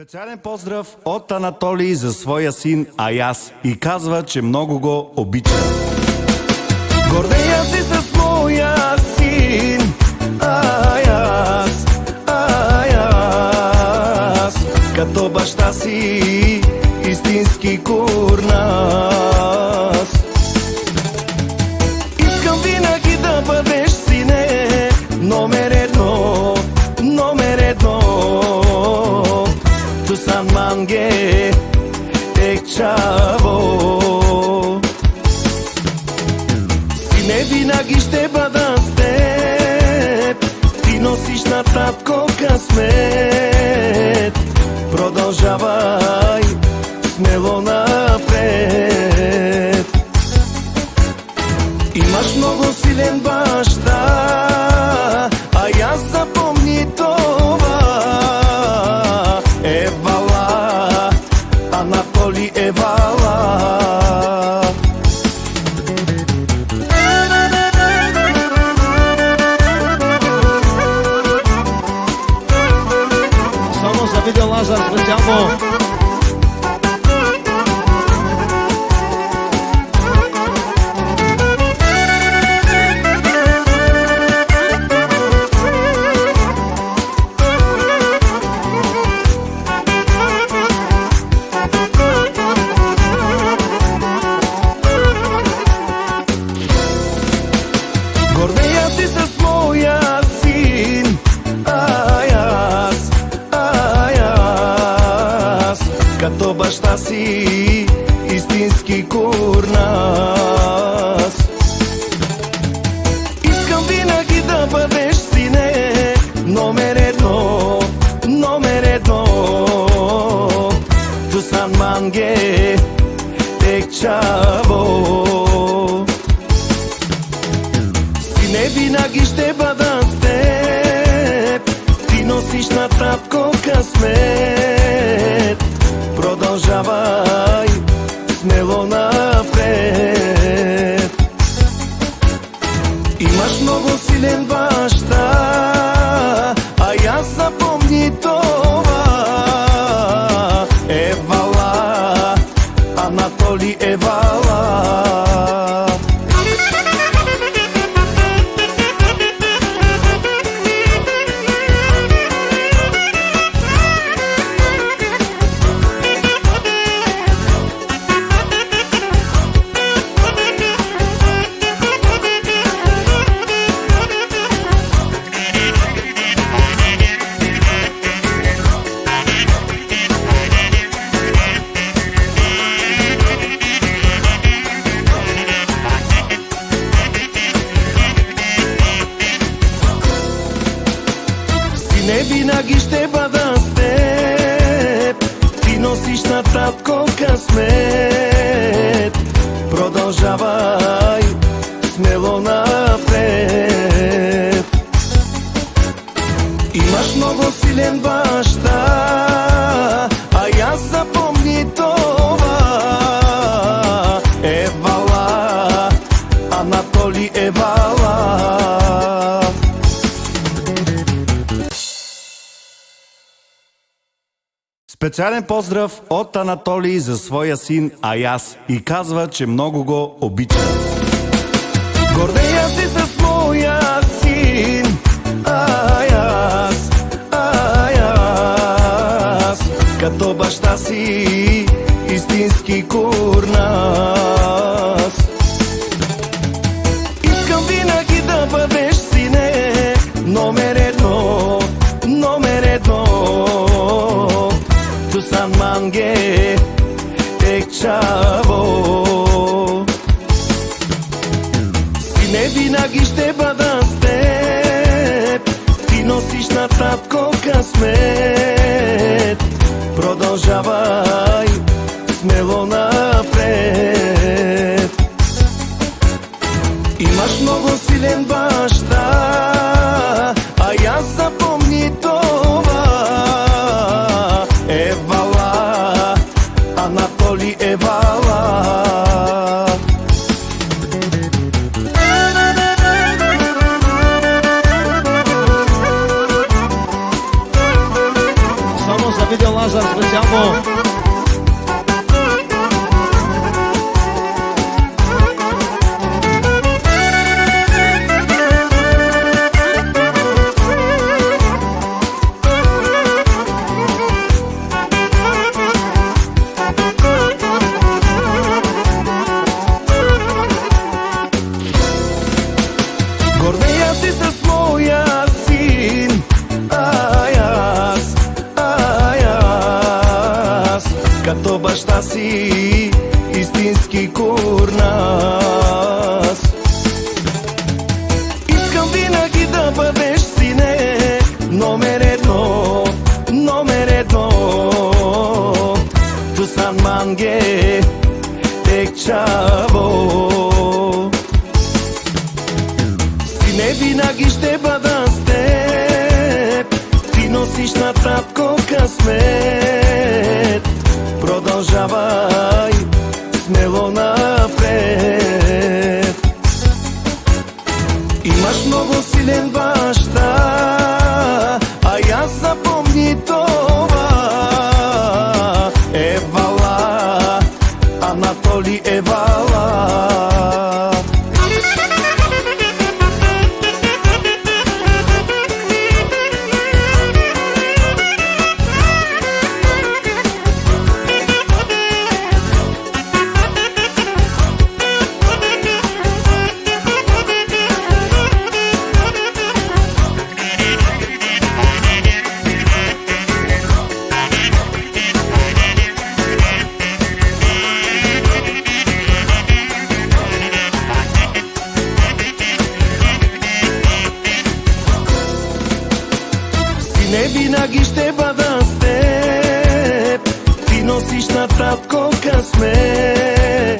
Специален поздрав от Анатолий за своя син Аяс и казва, че много го обича. Гордея се с моя син Аяс, Аяс, като баща си истински курнас. Искам винаги да бъдеш, сине, номер едно, номер едно. Тусан манге екчаво. Сине, винаги ще бъда с теб, ти носиш на татко късмет. Продължавай смело напред. Имаш много силен баща, а аз запомни това. Евала, Анатолий Евала. Само за видео Лазар специално. Гордея си с моя син Аяс, Аяс, като баща си истински курнас. Искам винаги да бъдеш, сине, номер едно, номер едно. Тусан манге екчаво. Не винаги ще бъда с теб, ти носиш на татко късмет. Продължавай смело напред. Имаш много силен баща, а аз запомни това. Евала, Анатолий Евала. Не винаги ще бъда с теб, ти носиш на татко късмет. Продължавай смело напред. Имаш много силен баща, а аз запомни това. Евала, Анатолий Евала. Специален поздрав от Анатолий за своя син Аяс и казва, че много го обича. Гордея се с моя син Аяс, Аяс, като баща си истински курнас. Искам винаги да бъдеш, сине, номер едно, номер едно. Тусан манге екчаво. Сине, винаги ще бъда с теб, ти носиш на татко късмет. Продължавай смело напред. Имаш много силен баща, а аз запомни това. Евала, Анатолий Евала. Само за видео Лазар Лазар специално. Гордея си с моя син, аз, като баща си истински курнас. Искам винаги да бъдеш, сине, номер едно, tu san mange tek чаво. Сине, винаги ще бъда с теб, ти носиш на татко късмет. Продължавай смело напред. Имаш много силен баща, а аз запомни това. Евала, Анатолий Евала. Не винаги ще бъда с теб, ти носиш на татко късмет.